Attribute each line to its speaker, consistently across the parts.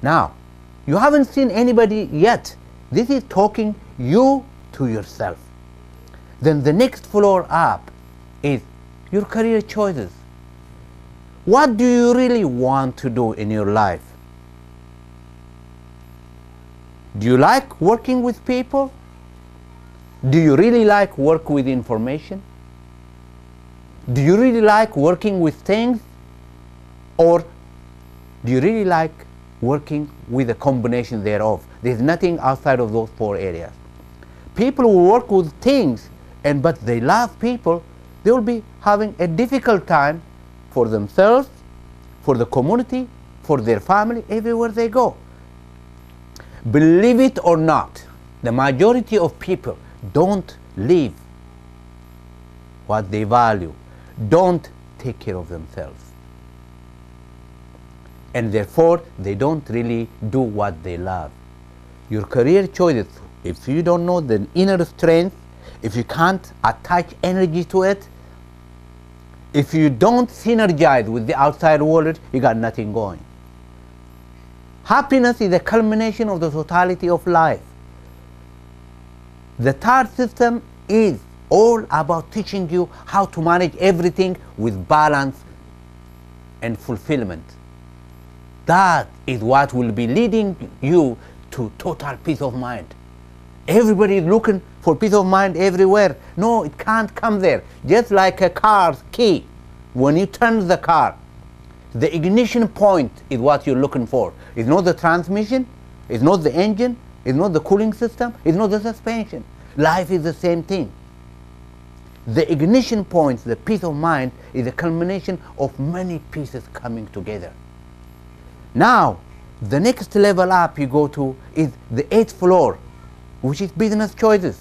Speaker 1: Now, you haven't seen anybody yet. This is talking you to yourself. Then the next floor up is your career choices. What do you really want to do in your life? Do you like working with people? Do you really like work with information? Do you really like working with things? Or do you really like working with a combination thereof? There's nothing outside of those four areas. People who work with things but they love people, they will be having a difficult time for themselves, for the community, for their family, everywhere they go. Believe it or not, the majority of people don't live what they value, don't take care of themselves. And therefore, they don't really do what they love. Your career choices, if you don't know the inner strength, if you can't attach energy to it, if you don't synergize with the outside world, you got nothing going. Happiness is a culmination of the totality of life. The third system is all about teaching you how to manage everything with balance and fulfillment. That is what will be leading you to total peace of mind. Everybody is looking for peace of mind everywhere. No, it can't come there. Just like a car's key. When you turn the car, the ignition point is what you're looking for. It's not the transmission, it's not the engine, it's not the cooling system, it's not the suspension. Life is the same thing. The ignition point, the peace of mind, is a culmination of many pieces coming together. Now, the next level up you go to is the 8th floor, which is business choices.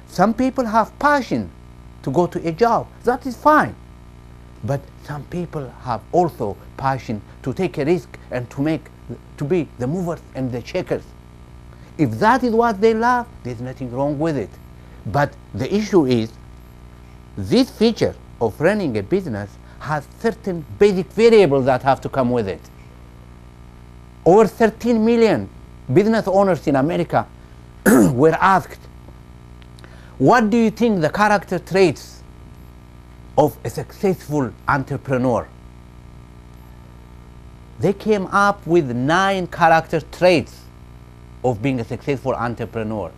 Speaker 1: Some people have passion to go to a job. That is fine. But some people have also passion to take a risk and to be the movers and the shakers. If that is what they love, there's nothing wrong with it. But the issue is, this feature of running a business has certain basic variables that have to come with it. Over 13 million business owners in America were asked, what do you think the character traits of a successful entrepreneur? They came up with 9 character traits of being a successful entrepreneur.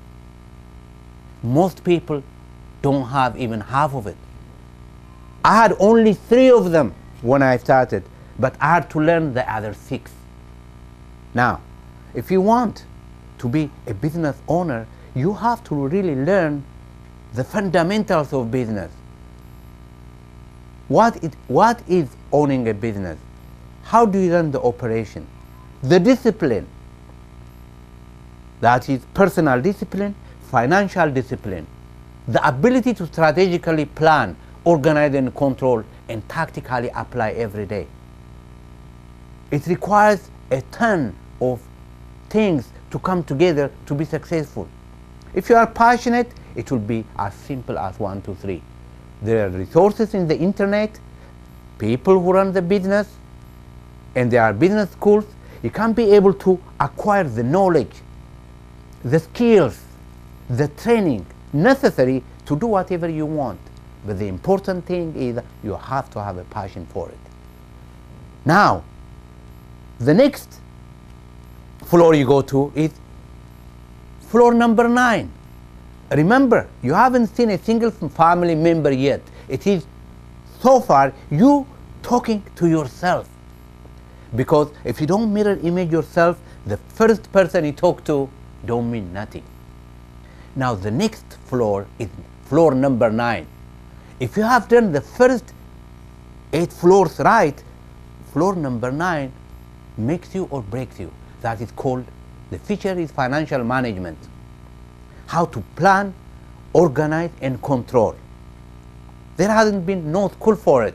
Speaker 1: Most people don't have even half of it. I had only 3 of them when I started, but I had to learn the other 6. Now, if you want to be a business owner, you have to really learn the fundamentals of business. What is owning a business? How do you run the operation? The discipline, that is personal discipline, financial discipline, the ability to strategically plan, organize and control, and tactically apply every day. It requires a ton of things to come together to be successful. If you are passionate, it will be as simple as 1, 2, 3. There are resources in the internet, people who run the business, and there are business schools. You can be able to acquire the knowledge, the skills, the training necessary to do whatever you want. But the important thing is you have to have a passion for it. Now, the next floor you go to is floor number 9. Remember, you haven't seen a single family member yet. It is so far you talking to yourself. Because if you don't mirror image yourself, the first person you talk to don't mean nothing. Now the next floor is floor number 9. If you have done the first 8 floors right, floor number 9 makes you or breaks you. That is called, the feature is financial management. How to plan, organize and control. There hasn't been no school for it.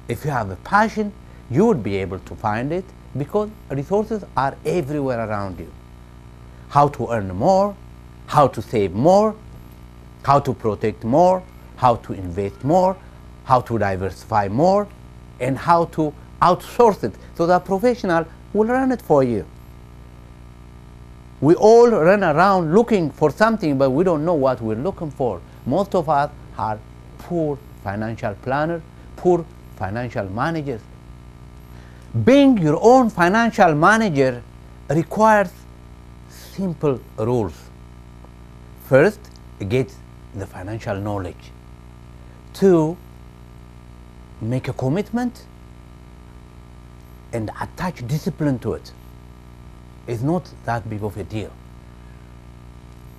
Speaker 1: If you have a passion, you would be able to find it because resources are everywhere around you. How to earn more, how to save more, how to protect more, how to invest more, how to diversify more, and how to outsource it so that professional will run it for you. We all run around looking for something, but we don't know what we're looking for. Most of us are poor financial planners, poor financial managers. Being your own financial manager requires simple rules. First, get the financial knowledge. Two, make a commitment and attach discipline to it. It's not that big of a deal.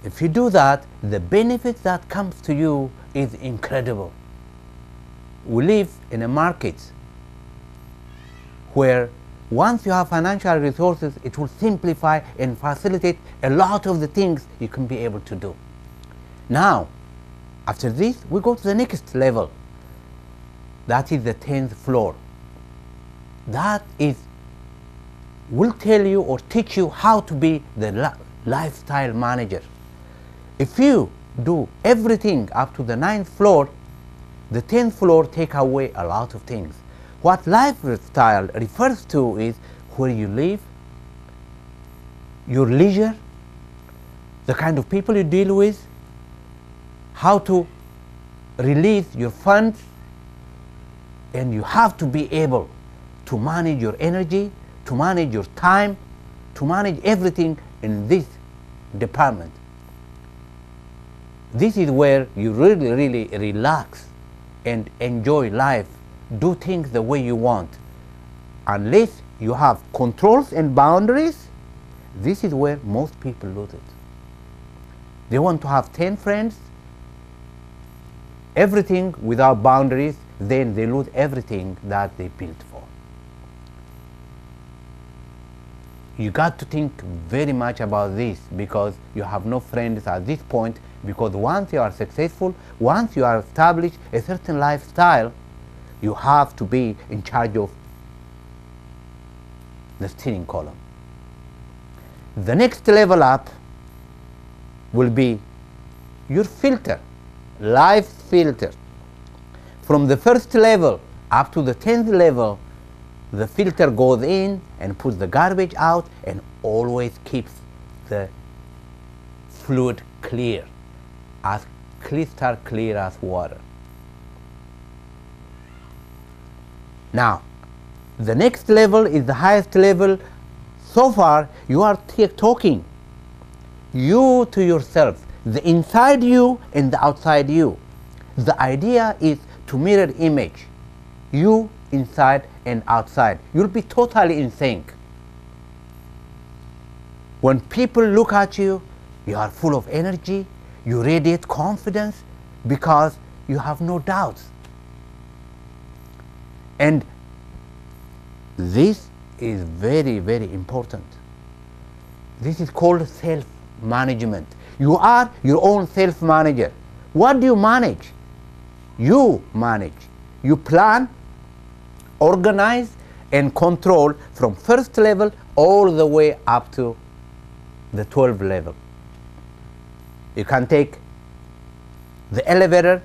Speaker 1: If you do that, the benefit that comes to you is incredible. We live in a market where once you have financial resources, it will simplify and facilitate a lot of the things you can be able to do. Now, after this, we go to the next level. That is the 10th floor. That is, will tell you or teach you how to be the lifestyle manager. If you do everything up to the 9th floor, the 10th floor take away a lot of things. What lifestyle refers to is where you live, your leisure, the kind of people you deal with, how to release your funds, and you have to be able to manage your energy, to manage your time, to manage everything in this department. This is where you really relax and enjoy life, do things the way you want. Unless you have controls and boundaries, this is where most people lose it. They want to have 10 friends, everything without boundaries, then they lose everything that they built for. You got to think very much about this, because you have no friends at this point, because once you are successful, once you are established a certain lifestyle, you have to be in charge of the steering column. The next level up will be your filter, life filter. From the first level up to the 10th level, the filter goes in and puts the garbage out and always keeps the fluid clear, as crystal clear as water. Now, the next level is the highest level. So far, you are talking you to yourself, the inside you and the outside you. The idea is to mirror image, you inside and outside. You'll be totally in sync. When people look at you, you are full of energy, you radiate confidence because you have no doubts. And this is very important. This is called self-management. You are your own self-manager. What do you manage? You manage. You plan, organize, and control from first level all the way up to the 12th level. You can take the elevator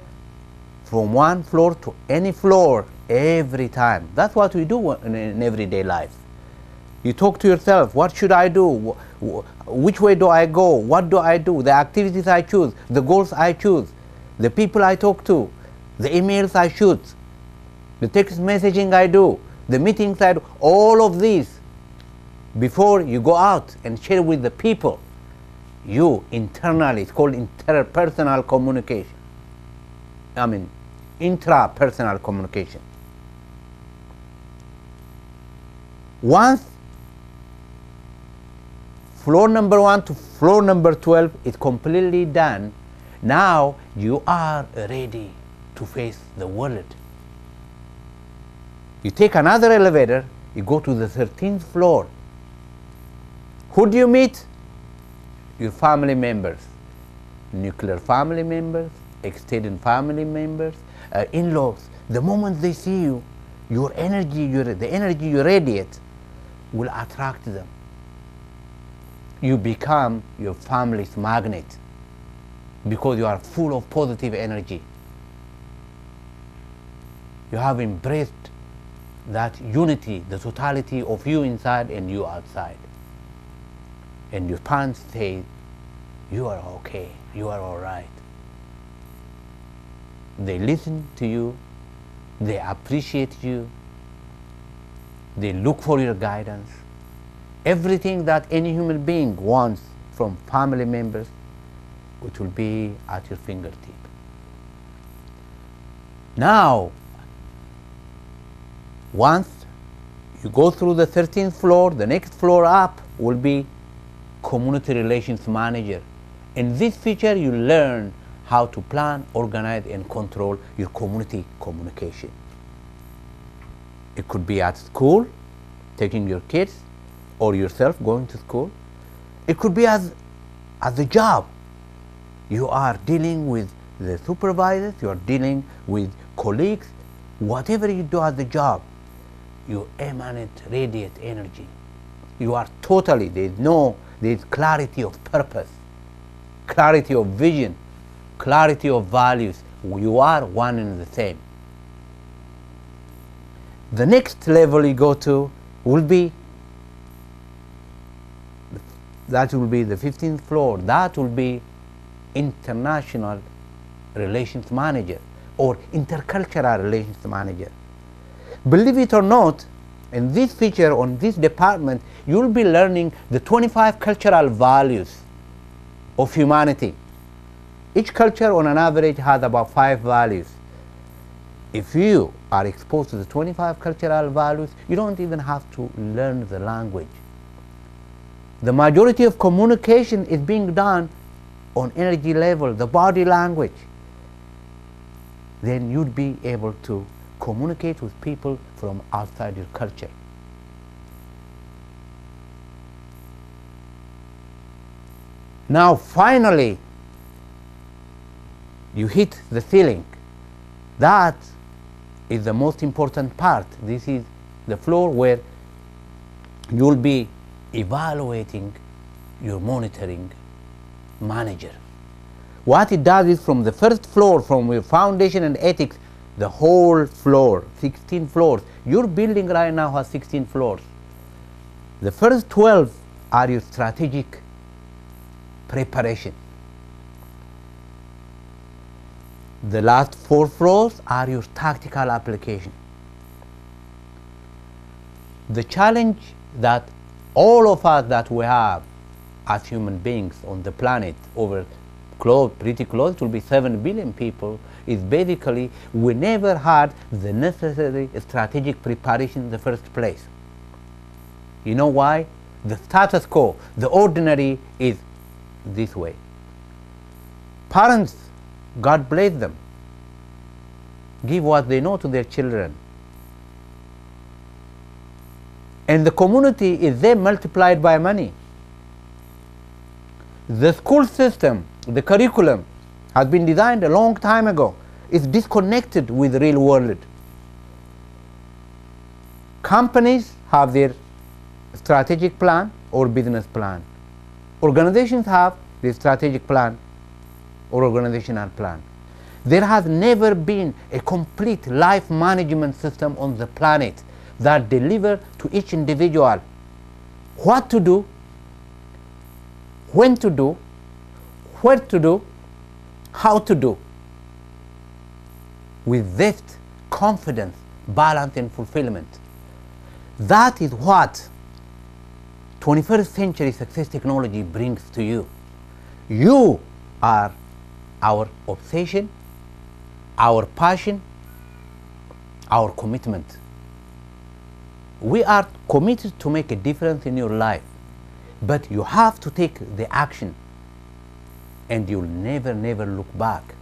Speaker 1: from one floor to any floor every time. That's what we do in everyday life. You talk to yourself, what should I do? Which way do I go? What do I do? The activities I choose, the goals I choose, the people I talk to, the emails I shoot, the text messaging I do, the meetings I do, all of these before you go out and share with the people. You internally, it's called interpersonal communication. I mean, intrapersonal communication. Once floor number 1 to floor number 12 is completely done, now you are ready to face the world. You take another elevator, you go to the 13th floor. Who do you meet? Your family members, nuclear family members, extended family members, in-laws. The moment they see you, your energy, the energy you radiate will attract them. You become your family's magnet because you are full of positive energy. You have embraced that unity, the totality of you inside and you outside. And your parents say, you are okay, you are all right. They listen to you, they appreciate you, they look for your guidance. Everything that any human being wants from family members, it will be at your fingertip. Now, once you go through the 13th floor, the next floor up will be Community Relations Manager. In this feature, you learn how to plan, organize, and control your community communication. It could be at school, taking your kids, or yourself going to school. It could be as a job. You are dealing with the supervisors, you are dealing with colleagues. Whatever you do as a job, you emanate radiant energy. You are totally, there's clarity of purpose, clarity of vision, clarity of values. You are one and the same. The next level you go to will be, that will be the 15th floor. That will be International Relations Manager or Intercultural Relations Manager. Believe it or not, in this feature, on this department, you'll be learning the 25 cultural values of humanity. Each culture on an average has about 5 values. If you are exposed to the 25 cultural values, you don't even have to learn the language. The majority of communication is being done on energy level, the body language. Then you'd be able to communicate with people from outside your culture. Now finally, you hit the ceiling. That is the most important part. This is the floor where you'll be evaluating your monitoring manager. What it does is, from the first floor, from your foundation and ethics, the whole floor, 16 floors. Your building right now has 16 floors. The first 12 are your strategic preparation. The last 4 floors are your tactical application. The challenge that all of us that we have as human beings on the planet, over pretty close to be 7 billion people, is basically we never had the necessary strategic preparation in the first place. You know why? The status quo, the ordinary, is this way. Parents, God bless them, give what they know to their children. And the community is then multiplied by money. The school system, the curriculum, has been designed a long time ago. It's disconnected with the real world. Companies have their strategic plan or business plan. Organizations have their strategic plan or organizational plan. There has never been a complete life management system on the planet that delivers to each individual what to do, when to do, where to do, how to do, with zest, confidence, balance, and fulfillment. That is what 21st century success technology brings to you. You are our obsession, our passion, our commitment. We are committed to make a difference in your life, but you have to take the action, and you'll never look back.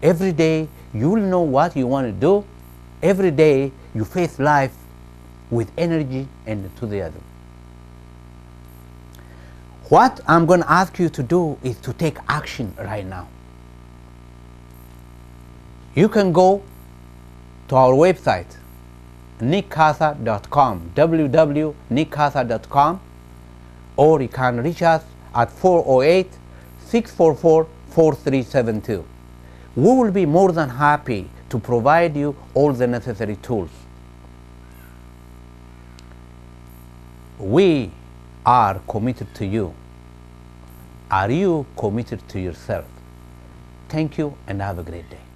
Speaker 1: Every day you'll know what you want to do. Every day you face life with energy and enthusiasm. What I'm going to ask you to do is to take action right now. You can go to our website, nickcasa.com, www.nickcasa.com, or you can reach us at 408-644-4372. We will be more than happy to provide you all the necessary tools. We are committed to you. Are you committed to yourself? Thank you and have a great day.